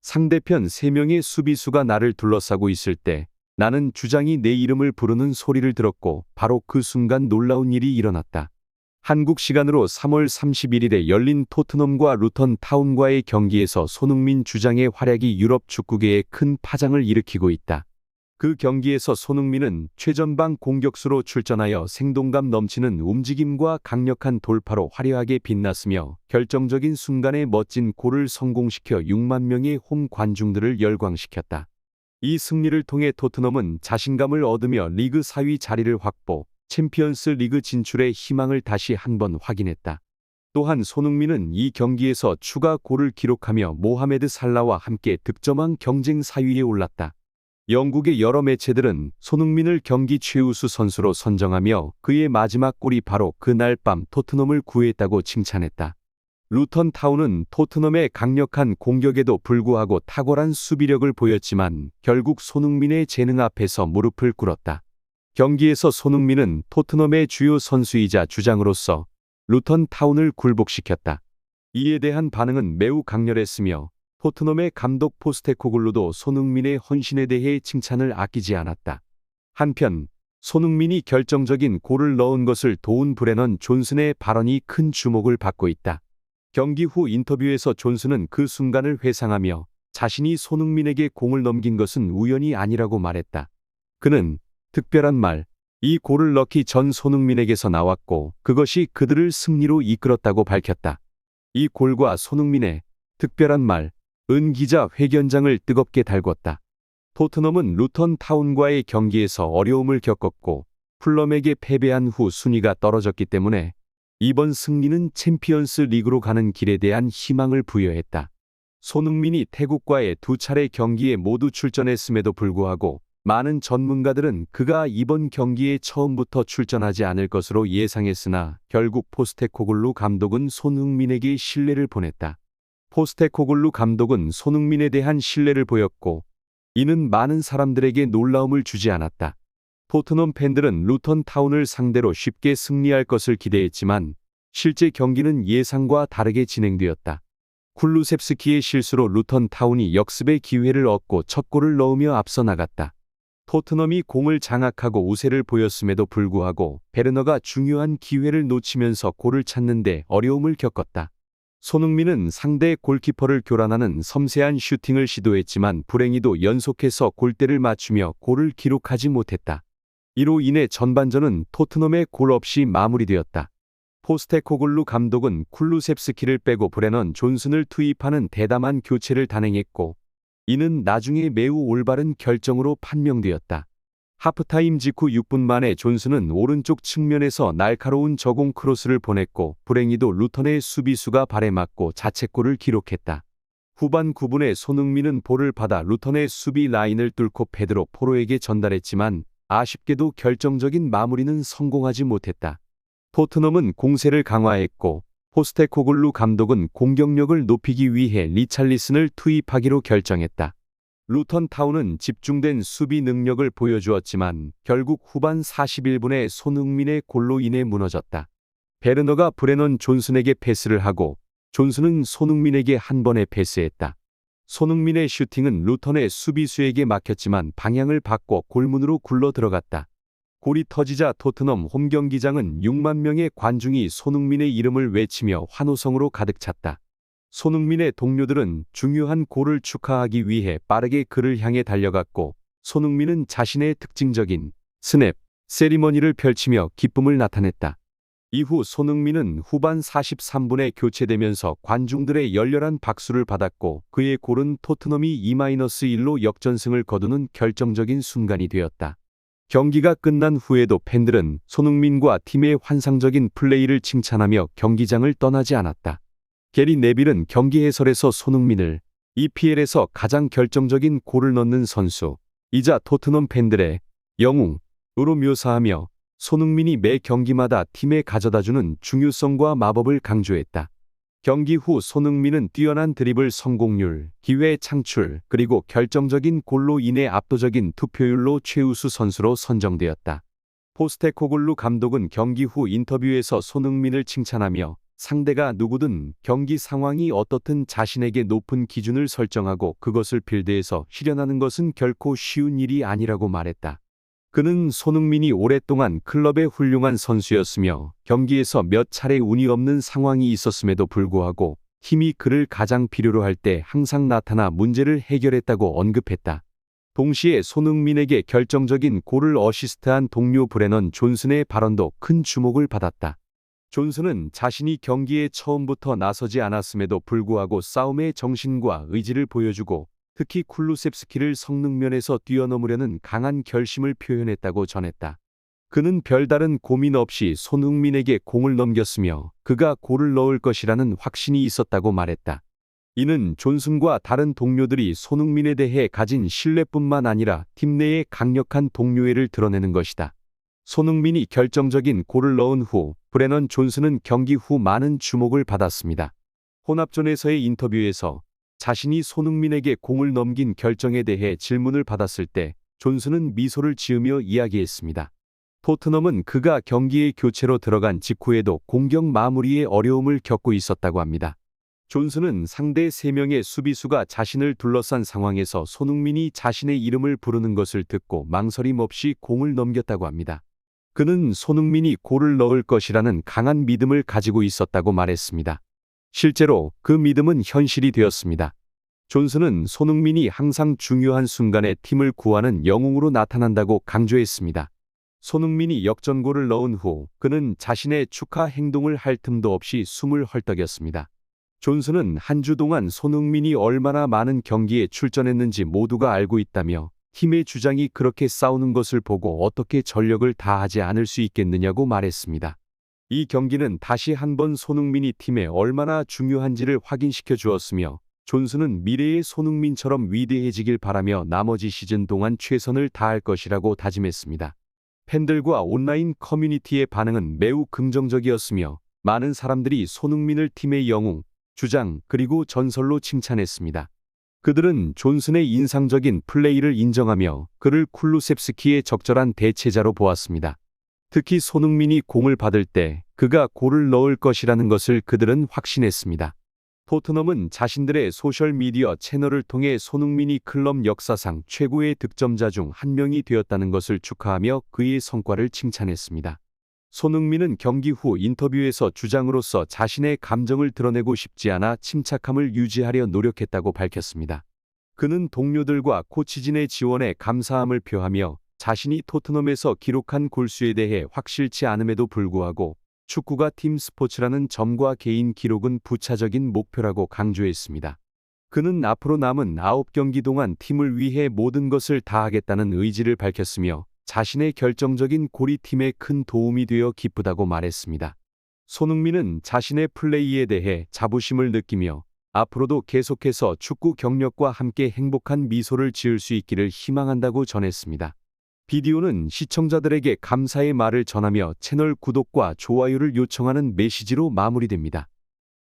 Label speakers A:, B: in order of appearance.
A: 상대편 3명의 수비수가 나를 둘러싸고 있을 때 나는 주장이 내 이름을 부르는 소리를 들었고 바로 그 순간 놀라운 일이 일어났다. 한국 시간으로 3월 31일에 열린 토트넘과 루턴 타운과의 경기에서 손흥민 주장의 활약이 유럽 축구계에 큰 파장을 일으키고 있다. 그 경기에서 손흥민은 최전방 공격수로 출전하여 생동감 넘치는 움직임과 강력한 돌파로 화려하게 빛났으며 결정적인 순간에 멋진 골을 성공시켜 6만 명의 홈 관중들을 열광시켰다. 이 승리를 통해 토트넘은 자신감을 얻으며 리그 4위 자리를 확보, 챔피언스 리그 진출의 희망을 다시 한번 확인했다. 또한 손흥민은 이 경기에서 추가 골을 기록하며 모하메드 살라와 함께 득점왕 경쟁 4위에 올랐다. 영국의 여러 매체들은 손흥민을 경기 최우수 선수로 선정하며 그의 마지막 골이 바로 그날 밤 토트넘을 구했다고 칭찬했다. 루턴 타운은 토트넘의 강력한 공격에도 불구하고 탁월한 수비력을 보였지만 결국 손흥민의 재능 앞에서 무릎을 꿇었다. 경기에서 손흥민은 토트넘의 주요 선수이자 주장으로서 루턴 타운을 굴복시켰다. 이에 대한 반응은 매우 강렬했으며 토트넘의 감독 포스테코글루도 손흥민의 헌신에 대해 칭찬을 아끼지 않았다. 한편 손흥민이 결정적인 골을 넣은 것을 도운 브레넌 존슨의 발언이 큰 주목을 받고 있다. 경기 후 인터뷰에서 존슨은 그 순간을 회상하며 자신이 손흥민에게 공을 넘긴 것은 우연이 아니라고 말했다. 그는 특별한 말, 이 골을 넣기 전 손흥민에게서 나왔고 그것이 그들을 승리로 이끌었다고 밝혔다. 이 골과 손흥민의 특별한 말, 은 기자 회견장을 뜨겁게 달궜다. 토트넘은 루턴 타운과의 경기에서 어려움을 겪었고 풀럼에게 패배한 후 순위가 떨어졌기 때문에 이번 승리는 챔피언스 리그로 가는 길에 대한 희망을 부여했다. 손흥민이 태국과의 2차례 경기에 모두 출전했음에도 불구하고 많은 전문가들은 그가 이번 경기에 처음부터 출전하지 않을 것으로 예상했으나 결국 포스테코글루 감독은 손흥민에게 신뢰를 보냈다. 포스테코글루 감독은 손흥민에 대한 신뢰를 보였고 이는 많은 사람들에게 놀라움을 주지 않았다. 토트넘 팬들은 루턴 타운을 상대로 쉽게 승리할 것을 기대했지만 실제 경기는 예상과 다르게 진행되었다. 쿨루셉스키의 실수로 루턴 타운이 역습의 기회를 얻고 첫 골을 넣으며 앞서 나갔다. 토트넘이 공을 장악하고 우세를 보였음에도 불구하고 베르너가 중요한 기회를 놓치면서 골을 찾는데 어려움을 겪었다. 손흥민은 상대 골키퍼를 교란하는 섬세한 슈팅을 시도했지만 불행히도 연속해서 골대를 맞추며 골을 기록하지 못했다. 이로 인해 전반전은 토트넘의 골 없이 마무리되었다. 포스테코글루 감독은 쿨루셉스키를 빼고 브레넌 존슨을 투입하는 대담한 교체를 단행했고 이는 나중에 매우 올바른 결정으로 판명되었다. 하프타임 직후 6분 만에 존슨은 오른쪽 측면에서 날카로운 저공 크로스를 보냈고 불행히도 루턴의 수비수가 발에 맞고 자책골을 기록했다. 후반 9분에 손흥민은 볼을 받아 루턴의 수비 라인을 뚫고 페드로 포로에게 전달했지만 아쉽게도 결정적인 마무리는 성공하지 못했다. 토트넘은 공세를 강화했고 포스테코글루 감독은 공격력을 높이기 위해 리찰리슨을 투입하기로 결정했다. 루턴 타운은 집중된 수비 능력을 보여주었지만 결국 후반 41분에 손흥민의 골로 인해 무너졌다. 베르너가 브레넌 존슨에게 패스를 하고 존슨은 손흥민에게 한 번에 패스했다. 손흥민의 슈팅은 루턴의 수비수에게 막혔지만 방향을 바꿔 골문으로 굴러 들어갔다. 골이 터지자 토트넘 홈경기장은 6만 명의 관중이 손흥민의 이름을 외치며 환호성으로 가득 찼다. 손흥민의 동료들은 중요한 골을 축하하기 위해 빠르게 그를 향해 달려갔고 손흥민은 자신의 특징적인 스냅 세리머니를 펼치며 기쁨을 나타냈다. 이후 손흥민은 후반 43분에 교체되면서 관중들의 열렬한 박수를 받았고 그의 골은 토트넘이 2-1로 역전승을 거두는 결정적인 순간이 되었다. 경기가 끝난 후에도 팬들은 손흥민과 팀의 환상적인 플레이를 칭찬하며 경기장을 떠나지 않았다. 게리 네빌은 경기 해설에서 손흥민을 EPL에서 가장 결정적인 골을 넣는 선수이자 토트넘 팬들의 영웅으로 묘사하며 손흥민이 매 경기마다 팀에 가져다주는 중요성과 마법을 강조했다. 경기 후 손흥민은 뛰어난 드리블 성공률, 기회 창출, 그리고 결정적인 골로 인해 압도적인 투표율로 최우수 선수로 선정되었다. 포스테코글루 감독은 경기 후 인터뷰에서 손흥민을 칭찬하며 상대가 누구든 경기 상황이 어떻든 자신에게 높은 기준을 설정하고 그것을 필드에서 실현하는 것은 결코 쉬운 일이 아니라고 말했다. 그는 손흥민이 오랫동안 클럽의 훌륭한 선수였으며 경기에서 몇 차례 운이 없는 상황이 있었음에도 불구하고 팀이 그를 가장 필요로 할 때 항상 나타나 문제를 해결했다고 언급했다. 동시에 손흥민에게 결정적인 골을 어시스트한 동료 브레넌 존슨의 발언도 큰 주목을 받았다. 존슨은 자신이 경기에 처음부터 나서지 않았음에도 불구하고 싸움의 정신과 의지를 보여주고 특히 쿨루셉스키를 성능면에서 뛰어넘으려는 강한 결심을 표현했다고 전했다. 그는 별다른 고민 없이 손흥민에게 공을 넘겼으며 그가 골을 넣을 것이라는 확신이 있었다고 말했다. 이는 존슨과 다른 동료들이 손흥민에 대해 가진 신뢰뿐만 아니라 팀 내의 강력한 동료애를 드러내는 것이다. 손흥민이 결정적인 골을 넣은 후 브레넌 존슨은 경기 후 많은 주목을 받았습니다. 혼합전에서의 인터뷰에서 자신이 손흥민에게 공을 넘긴 결정에 대해 질문을 받았을 때 존슨은 미소를 지으며 이야기했습니다. 토트넘은 그가 경기에 교체로 들어간 직후에도 공격 마무리에 어려움을 겪고 있었다고 합니다. 존슨은 상대 3명의 수비수가 자신을 둘러싼 상황에서 손흥민이 자신의 이름을 부르는 것을 듣고 망설임 없이 공을 넘겼다고 합니다. 그는 손흥민이 골을 넣을 것이라는 강한 믿음을 가지고 있었다고 말했습니다. 실제로 그 믿음은 현실이 되었습니다. 존슨은 손흥민이 항상 중요한 순간에 팀을 구하는 영웅으로 나타난다고 강조했습니다. 손흥민이 역전골을 넣은 후 그는 자신의 축하 행동을 할 틈도 없이 숨을 헐떡였습니다. 존슨은 한 주 동안 손흥민이 얼마나 많은 경기에 출전했는지 모두가 알고 있다며 팀의 주장이 그렇게 싸우는 것을 보고 어떻게 전력을 다하지 않을 수 있겠느냐고 말했습니다. 이 경기는 다시 한번 손흥민이 팀에 얼마나 중요한지를 확인시켜 주었으며 존슨은 미래의 손흥민처럼 위대해지길 바라며 나머지 시즌 동안 최선을 다할 것이라고 다짐했습니다. 팬들과 온라인 커뮤니티의 반응은 매우 긍정적이었으며 많은 사람들이 손흥민을 팀의 영웅, 주장 그리고 전설로 칭찬했습니다. 그들은 존슨의 인상적인 플레이를 인정하며 그를 쿨루셉스키의 적절한 대체자로 보았습니다. 특히 손흥민이 공을 받을 때 그가 골을 넣을 것이라는 것을 그들은 확신했습니다. 토트넘은 자신들의 소셜미디어 채널을 통해 손흥민이 클럽 역사상 최고의 득점자 중 한 명이 되었다는 것을 축하하며 그의 성과를 칭찬했습니다. 손흥민은 경기 후 인터뷰에서 주장으로서 자신의 감정을 드러내고 싶지 않아 침착함을 유지하려 노력했다고 밝혔습니다. 그는 동료들과 코치진의 지원에 감사함을 표하며 자신이 토트넘에서 기록한 골수에 대해 확실치 않음에도 불구하고 축구가 팀 스포츠라는 점과 개인 기록은 부차적인 목표라고 강조했습니다. 그는 앞으로 남은 9경기 동안 팀을 위해 모든 것을 다하겠다는 의지를 밝혔으며 자신의 결정적인 골이 팀에 큰 도움이 되어 기쁘다고 말했습니다. 손흥민은 자신의 플레이에 대해 자부심을 느끼며 앞으로도 계속해서 축구 경력과 함께 행복한 미소를 지을 수 있기를 희망한다고 전했습니다. 비디오는 시청자들에게 감사의 말을 전하며 채널 구독과 좋아요를 요청하는 메시지로 마무리됩니다.